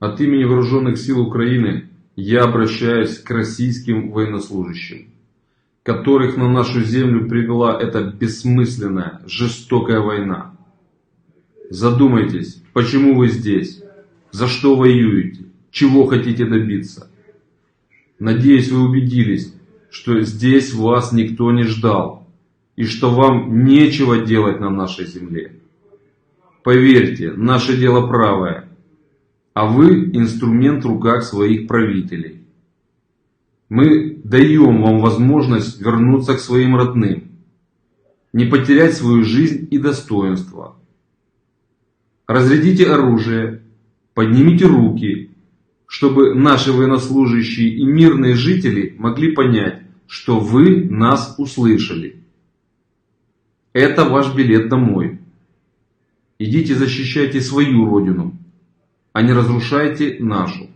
От имени Вооруженных сил Украины я обращаюсь к российским военнослужащим, которых на нашу землю привела эта бессмысленная, жестокая война. Задумайтесь, почему вы здесь, за что воюете, чего хотите добиться. Надеюсь, вы убедились, что здесь вас никто не ждал и что вам нечего делать на нашей земле. Поверьте, наше дело правое, а вы инструмент в руках своих правителей. Мы даем вам возможность вернуться к своим родным, не потерять свою жизнь и достоинство. Разрядите оружие, поднимите руки, чтобы наши военнослужащие и мирные жители могли понять, что вы нас услышали. Это ваш билет домой. Идите защищайте свою родину, а не разрушайте нашу.